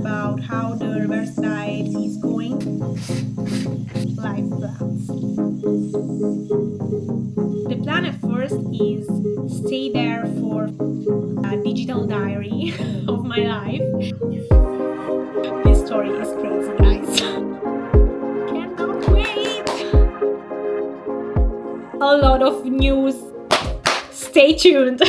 About how the reverse diet is going. Life plans. The plan at first is stay there for a digital diary of my life. This story is crazy, guys. Cannot wait. A lot of news. Stay tuned.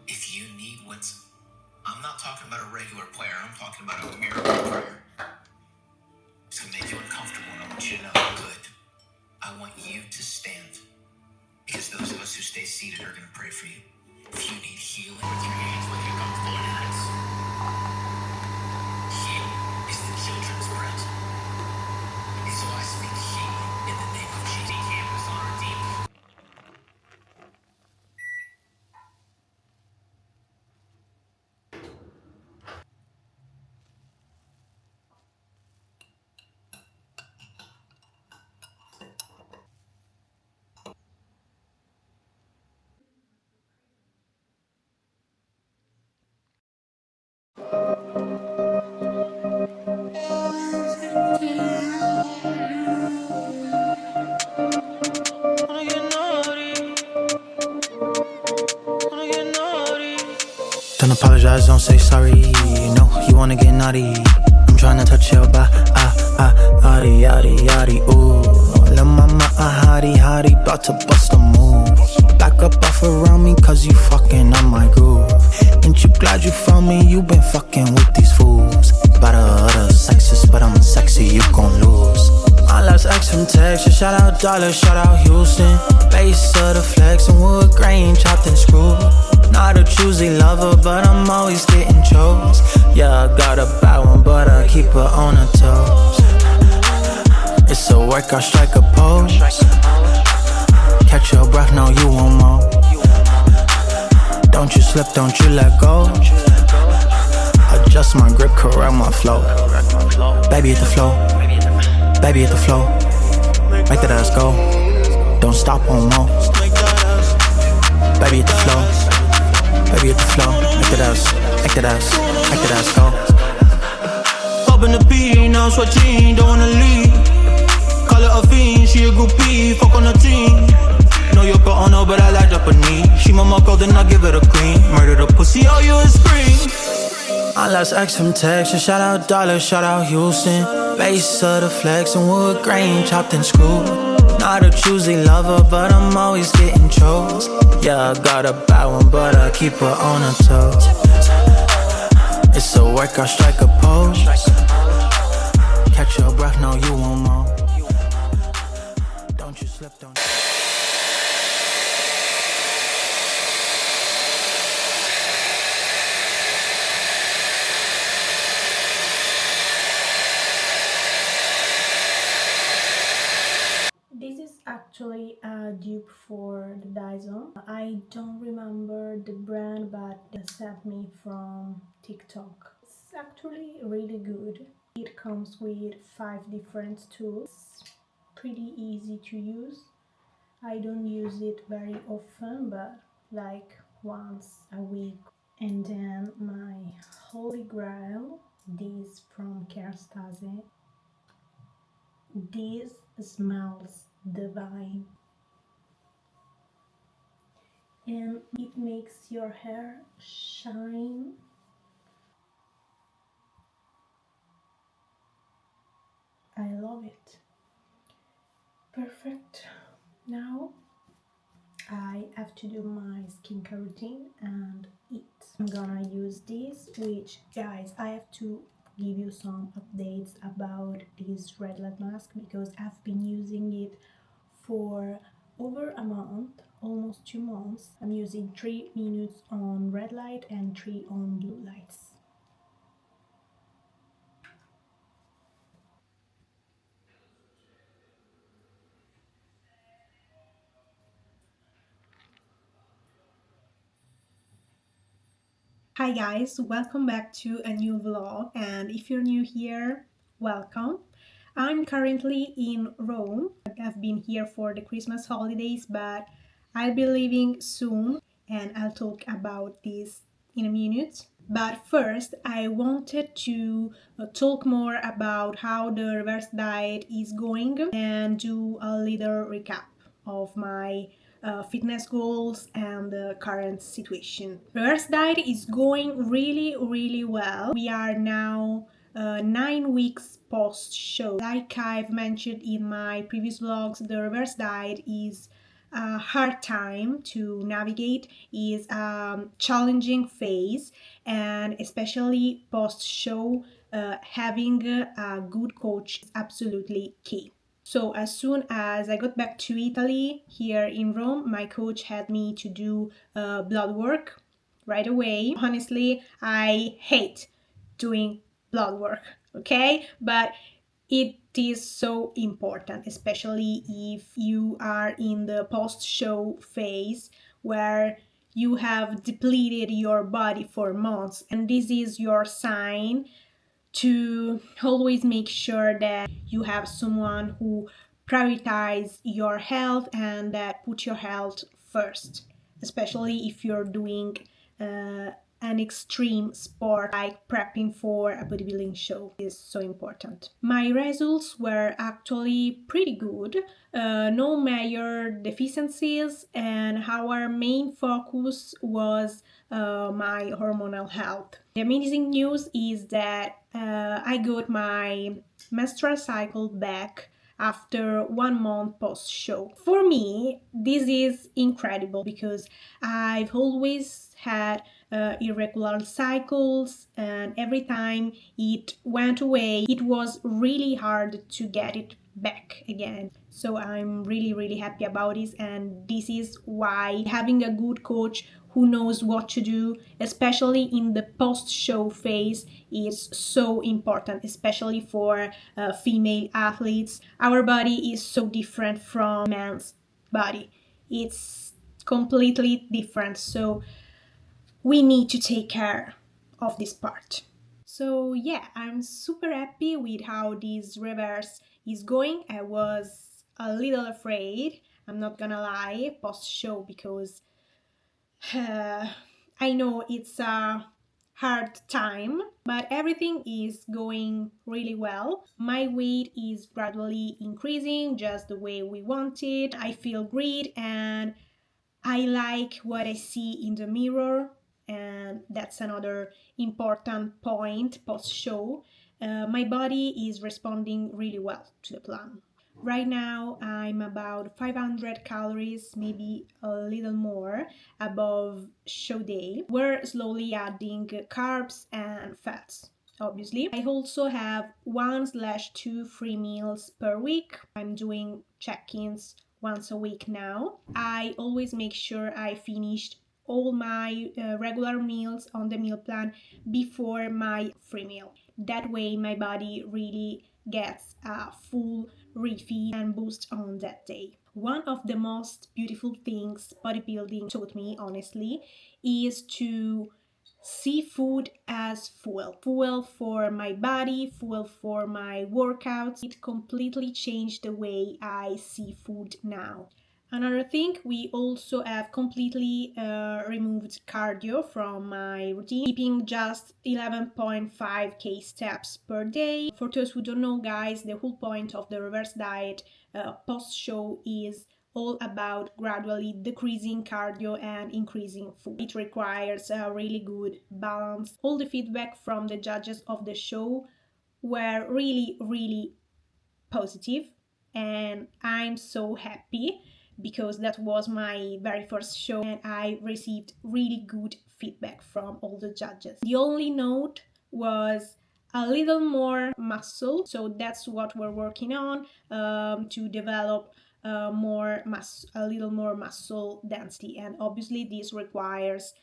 If you need I'm not talking about a regular prayer, I'm talking about a miracle prayer. It's gonna make you uncomfortable, and I want you to know, good. I want you to stand, because those of us who stay seated are gonna pray for you. If you need healing with your hands, whether you're comfortable or not, healing is the children's bread. And so I speak healing in the name of Jesus. Campus on our deep. Don't apologize, don't say sorry. No, you wanna get naughty. I'm tryna touch your body, yaddy, yaddy, ooh. Lil' mama, hottie, bout to bust a move. Back up off around me, cause you fucking on my groove. Ain't you glad you found me? You been fucking with these fools. About other sexes, but I'm sexy, you gon' lose. My last ex from Texas, shout out Dollar, shout out Houston. Base of the flex and wood grain, chopped and screwed. Not a choosy lover, but I'm always getting chose. Yeah, I got a bad one, but I keep her on her toes. It's a workout, strike a pose. Catch your breath, now you want more. Don't you slip, don't you let go. Adjust my grip, correct my flow. Baby hit the flow, baby hit the flow. Make that ass go, don't stop on more. Baby hit the flow, baby hit the flow. Make that ass, make that ass, make that ass go. Up in the P, now switch jean, don't wanna leave. Call her a fiend, she a groupie, fuck on the team. Know you're put on her, but I like Japanese. She mama cold, then I give it a cream. Murder the pussy, all you is scream. My last ex from Texas, shout out Dollar, shout out Houston. Base of the flex and wood grain, chopped and screwed. Not a choosy lover, but I'm always getting chose. Yeah, I got a bad one, but I keep her on her toes. It's a workout, strike a pose. Catch your breath, now you want more. Don't you slip, don't you actually a dupe for the Dyson. I don't remember the brand, but they sent me from TikTok. It's actually really good. It comes with 5 different tools. Pretty easy to use. I don't use it very often, but like once a week. And then my holy grail, this from Kerastase. This smells divine and it makes your hair shine. I love it. Perfect. Now I have to do my skincare routine and eat. I'm gonna use this, which guys, I have to give you some updates about this red light mask because I've been using it for over a month, almost 2 months. I'm using 3 minutes on red light and 3 on blue lights. Hi guys, welcome back to a new vlog, and if you're new here, welcome. I'm currently in Rome. I've been here for the Christmas holidays, but I'll be leaving soon and I'll talk about this in a minute. But first, I wanted to talk more about how the reverse diet is going and do a little recap of my fitness goals and the current situation. Reverse diet is going really, really well. We are now 9 weeks post show. Like I've mentioned in my previous vlogs, the reverse diet is a hard time to navigate, is a challenging phase, and especially post show, having a good coach is absolutely key. So as soon as I got back to Italy, here in Rome, my coach had me to do blood work right away. Honestly, I hate doing blood work, okay? But it is so important, especially if you are in the post-show phase where you have depleted your body for months, and this is your sign to always make sure that you have someone who prioritize your health and that put your health first, especially if you're doing uh, an extreme sport like prepping for a bodybuilding show is so important. My results were actually pretty good, no major deficiencies, and our main focus was my hormonal health. The amazing news is that I got my menstrual cycle back after 1 month post show. For me, this is incredible because I've always had irregular cycles, and every time it went away, it was really hard to get it back again. So I'm really, really happy about this, and this is why having a good coach who knows what to do, especially in the post-show phase, is so important, especially for female athletes. Our body is so different from men's body. It's completely different, so we need to take care of this part. So yeah, I'm super happy with how this reverse is going. I was a little afraid, I'm not gonna lie, post show, because I know it's a hard time, but everything is going really well. My weight is gradually increasing just the way we want it. I feel great and I like what I see in the mirror, and that's another important point post show. My body is responding really well to the plan. Right now, I'm about 500 calories, maybe a little more, above show day. We're slowly adding carbs and fats. Obviously, I also have 1/2 free meals per week. I'm doing check-ins once a week now. I always make sure I finished all my regular meals on the meal plan before my free meal. That way, my body really gets a full refeed and boost on that day. One of the most beautiful things bodybuilding taught me, honestly, is to see food as fuel for my body, fuel for my workouts. It completely changed the way I see food now. Another thing, we also have completely removed cardio from my routine, keeping just 11.5k steps per day. For those who don't know, guys, the whole point of the reverse diet post-show is all about gradually decreasing cardio and increasing food. It requires a really good balance. All the feedback from the judges of the show were really, really positive, and I'm so happy because that was my very first show and I received really good feedback from all the judges. The only note was a little more muscle, so that's what we're working on, to develop a little more muscle density, and obviously this requires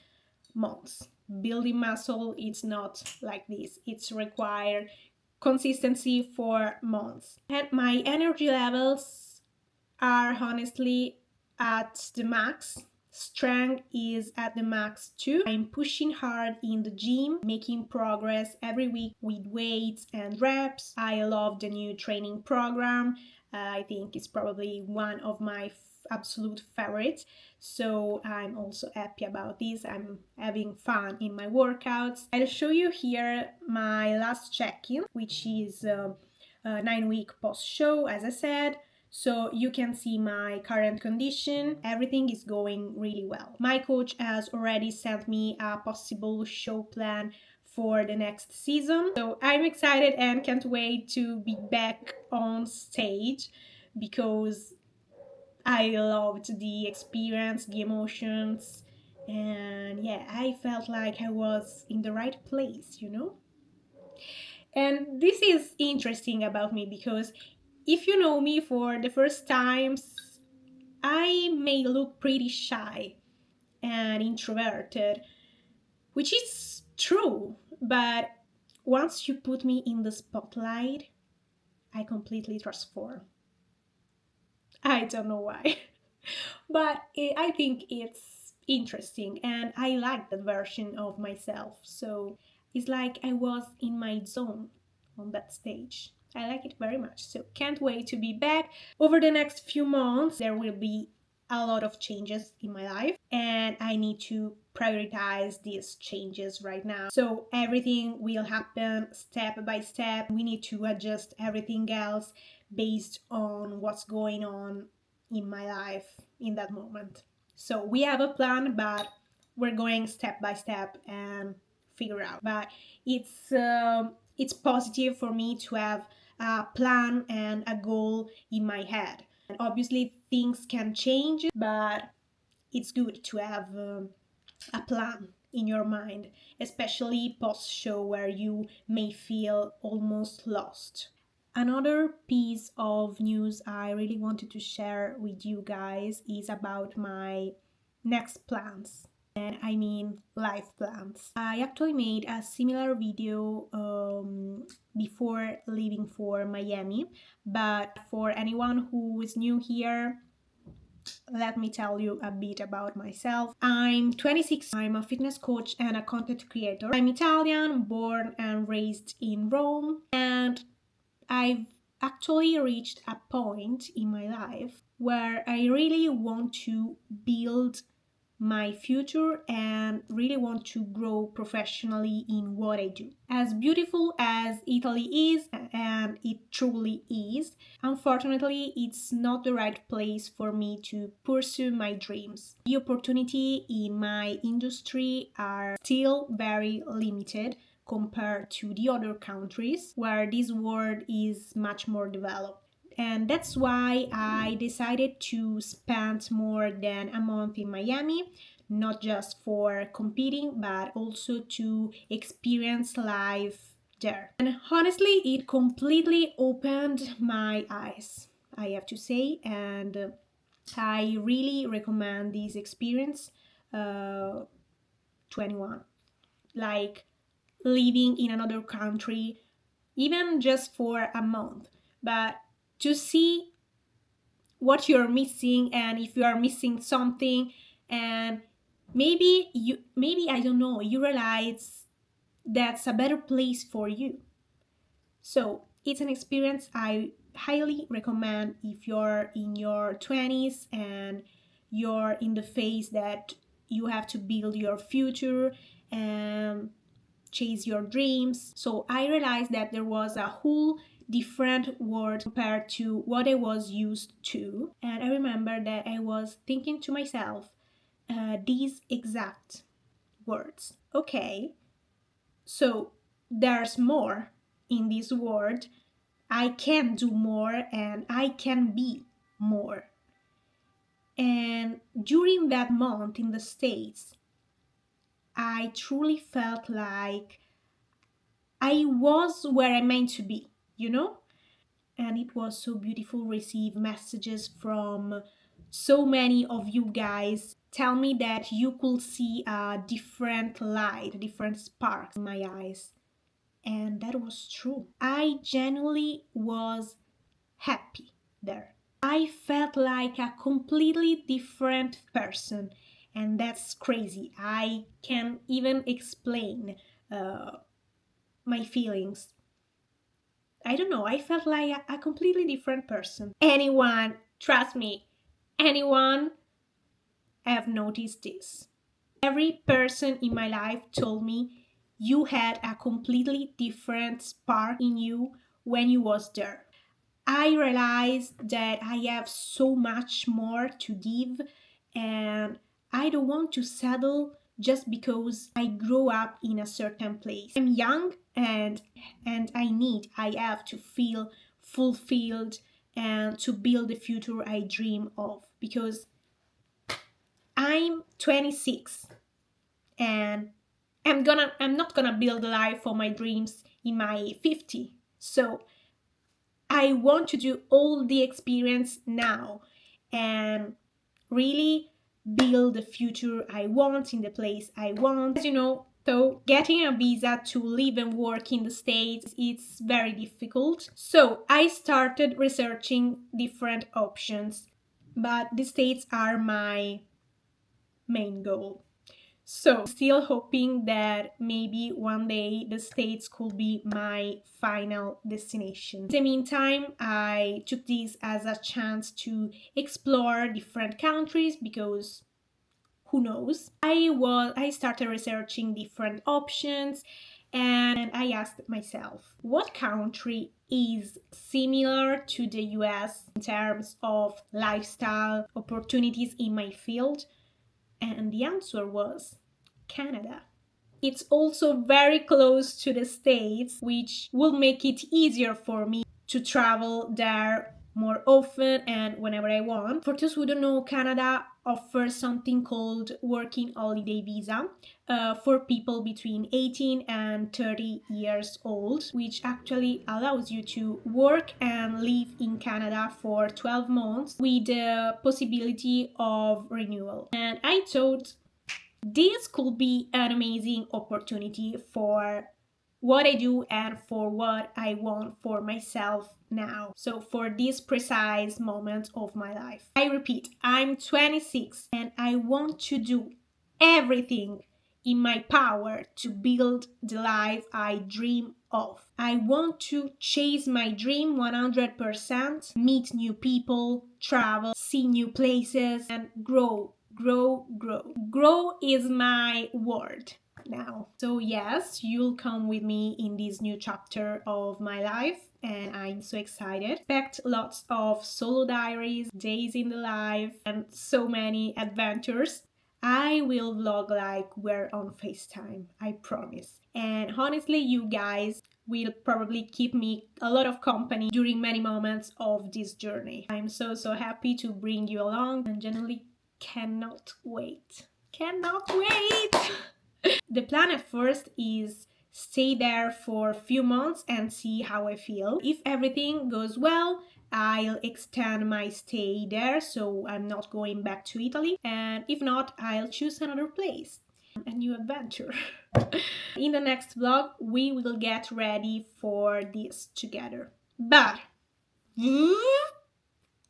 months. Building muscle, it's not like this, it's required consistency for months. And my energy levels are honestly at the max. Strength is at the max too. I'm pushing hard in the gym, making progress every week with weights and reps. I love the new training program. I think it's probably one of my absolute favorites. So I'm also happy about this. I'm having fun in my workouts. I'll show you here my last check-in, which is 9-week post-show, as I said. So you can see my current condition. Everything is going really well. My coach has already sent me a possible show plan for the next season. So I'm excited and can't wait to be back on stage because I loved the experience, the emotions, and yeah, I felt like I was in the right place, you know? And this is interesting about me because if you know me for the first times, I may look pretty shy and introverted, which is true, but once you put me in the spotlight, I completely transform. I don't know why. But I think it's interesting and I like that version of myself. So it's like I was in my zone on that stage. I like it very much. So can't wait to be back. Over the next few months, there will be a lot of changes in my life and I need to prioritize these changes right now. So everything will happen step by step. We need to adjust everything else based on what's going on in my life in that moment. So we have a plan, but we're going step by step and figure out. But it's positive for me to have a plan and a goal in my head. And obviously things can change, but it's good to have a plan in your mind, especially post show where you may feel almost lost. Another piece of news I really wanted to share with you guys is about my next plans. And I mean life plans. I actually made a similar video before leaving for Miami, but for anyone who is new here, let me tell you a bit about myself. I'm 26. I'm a fitness coach and a content creator. I'm Italian, born and raised in Rome, and I've actually reached a point in my life where I really want to build my future and really want to grow professionally in what I do. As beautiful as Italy is, and it truly is, unfortunately, it's not the right place for me to pursue my dreams. The opportunity in my industry are still very limited compared to the other countries where this world is much more developed. And that's why I decided to spend more than a month in Miami, not just for competing, but also to experience life there. And honestly, it completely opened my eyes, I have to say, and I really recommend this experience to anyone. Like living in another country, even just for a month, but to see what you're missing, and if you are missing something, and maybe I don't know, you realize that's a better place for you. So it's an experience I highly recommend if you're in your 20s and you're in the phase that you have to build your future and chase your dreams. So I realized that there was a whole different world compared to what I was used to. And I remember that I was thinking to myself these exact words. Okay, so there's more in this world. I can do more and I can be more. And during that month in the States, I truly felt like I was where I meant to be, you know? And it was so beautiful receive messages from so many of you guys tell me that you could see a different light, a different spark in my eyes. And that was true. I genuinely was happy there. I felt like a completely different person, and that's crazy. I can't even explain uh, my feelings. I don't know, I felt like a completely different person. Anyone, trust me, anyone have noticed this. Every person in my life told me you had a completely different spark in you when you was there. I realized that I have so much more to give, and I don't want to settle just because I grew up in a certain place. I'm young and I have to feel fulfilled and to build the future I dream of, because I'm 26 and I'm not gonna build a life for my dreams in my 50. So I want to do all the experience now and really build the future I want in the place I want. As you know, though, getting a visa to live and work in the States, it's very difficult. So I started researching different options, but the States are my main goal. So, still hoping that maybe one day the States could be my final destination. In the meantime, I took this as a chance to explore different countries because who knows? I started researching different options and I asked myself, what country is similar to the US in terms of lifestyle opportunities in my field? And the answer was Canada. It's also very close to the States, which will make it easier for me to travel there more often and whenever I want. For those who don't know, Canada offers something called working holiday visa for people between 18 and 30 years old, which actually allows you to work and live in Canada for 12 months with the possibility of renewal. And I thought this could be an amazing opportunity for what I do and for what I want for myself now. So, for this precise moment of my life, I repeat, I'm 26 and I want to do everything in my power to build the life I dream of. I want to chase my dream 100%, meet new people, travel, see new places, and grow. Grow is my word now. So yes, you'll come with me in this new chapter of my life and I'm so excited. Expect lots of solo diaries, days in the life, and so many adventures. I will vlog like we're on FaceTime, I promise. And honestly, you guys will probably keep me a lot of company during many moments of this journey. I'm so happy to bring you along and genuinely cannot wait. Cannot wait! The plan at first is stay there for a few months and see how I feel. If everything goes well, I'll extend my stay there so I'm not going back to Italy. And if not, I'll choose another place. A new adventure. In the next vlog, we will get ready for this together. But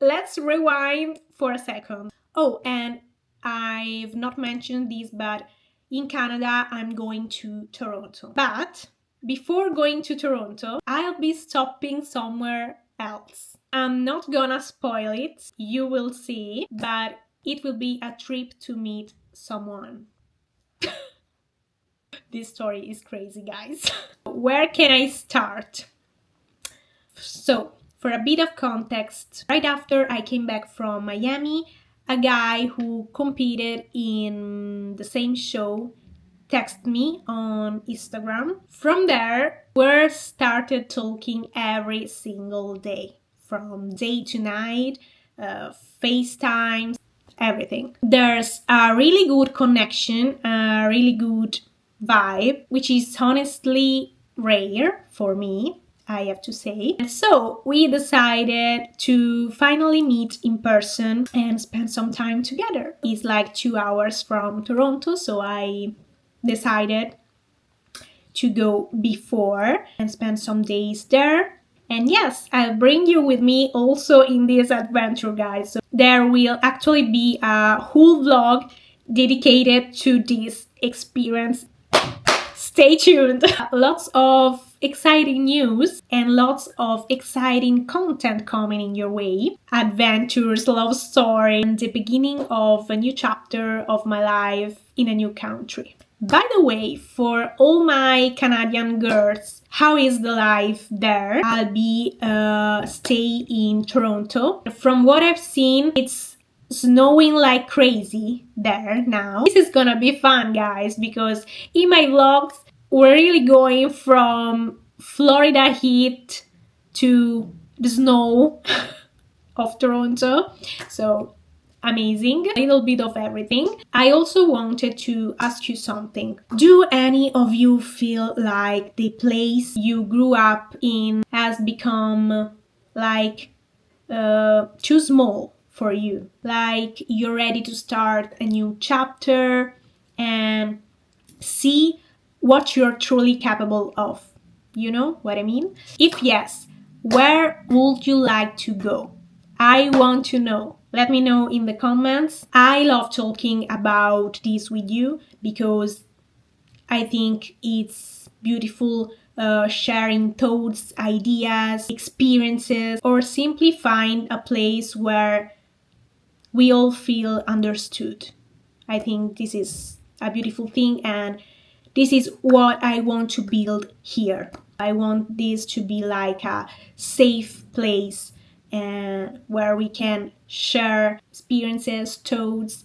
let's rewind for a second. Oh, and I've not mentioned this, but in Canada, I'm going to Toronto. But before going to Toronto, I'll be stopping somewhere else. I'm not gonna spoil it, you will see, but it will be a trip to meet someone. This story is crazy, guys. Where can I start? So, for a bit of context, right after I came back from Miami, a guy who competed in the same show texted me on Instagram. From there, we started talking every single day, from day to night, FaceTime, everything. There's a really good connection, a really good vibe, which is honestly rare for me, I have to say. And so we decided to finally meet in person and spend some time together. It's like 2 hours from Toronto, so I decided to go before and spend some days there. And yes, I'll bring you with me also in this adventure, guys. So there will actually be a whole vlog dedicated to this experience. Stay tuned. Lots of exciting news and lots of exciting content coming in your way. Adventures, love story, and the beginning of a new chapter of my life in a new country. By the way, for all my Canadian girls, how is the life there? I'll be stay in Toronto. From what I've seen, it's snowing like crazy there now. This is gonna be fun, guys, because in my vlogs, we're really going from Florida heat to the snow of Toronto. So amazing. A little bit of everything. I also wanted to ask you something. Do any of you feel like the place you grew up in has become like too small for you? Like you're ready to start a new chapter and see what you're truly capable of. You know what I mean? If yes, where would you like to go? I want to know. Let me know in the comments. I love talking about this with you because I think it's beautiful sharing thoughts, ideas, experiences, or simply find a place where we all feel understood. I think this is a beautiful thing, and this is what I want to build here. I want this to be like a safe place and where we can share experiences, thoughts.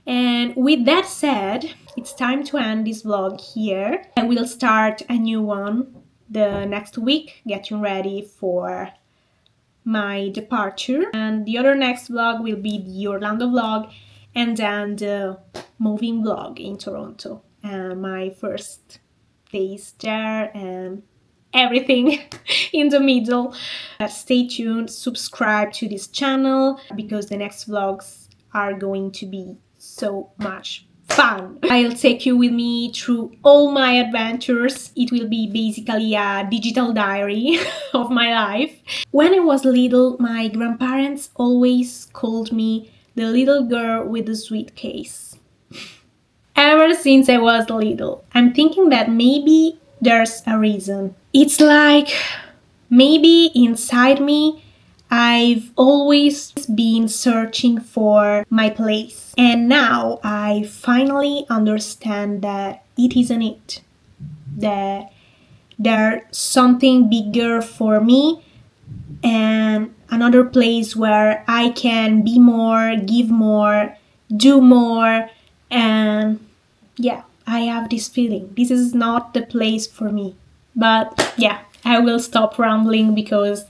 And with that said, it's time to end this vlog here. I will start a new one the next week, getting ready for my departure. And the other next vlog will be the Orlando vlog and then the moving vlog in Toronto. And my first days there and everything in the middle. Stay tuned, subscribe to this channel because the next vlogs are going to be so much fun. I'll take you with me through all my adventures. It will be basically a digital diary of my life. When I was little, my grandparents always called me the little girl with the suitcase. Ever since I was little, I'm thinking that maybe there's a reason. It's like maybe inside me, I've always been searching for my place. And now I finally understand that it isn't it. That there's something bigger for me and another place where I can be more, give more, do more, and yeah, I have this feeling. This is not the place for me. But yeah, I will stop rambling because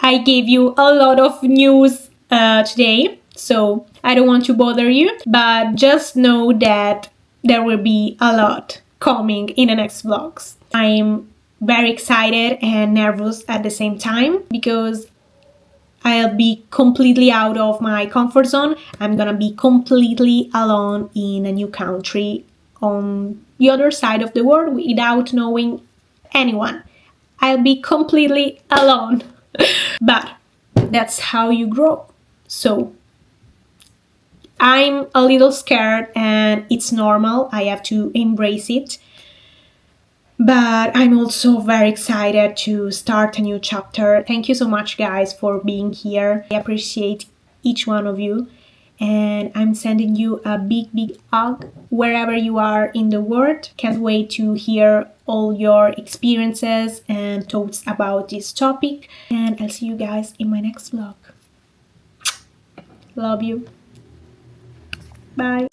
I gave you a lot of news today, so I don't want to bother you, but just know that there will be a lot coming in the next vlogs. I'm very excited and nervous at the same time because I'll be completely out of my comfort zone. I'm gonna be completely alone in a new country on the other side of the world without knowing anyone. I'll be completely alone. But That's how you grow. So I'm a little scared, and it's normal. I have to embrace it. But I'm also very excited to start a new chapter. Thank you so much, guys, for being here. I appreciate each one of you. And I'm sending you a big, big hug wherever you are in the world. Can't wait to hear all your experiences and thoughts about this topic. And I'll see you guys in my next vlog. Love you. Bye.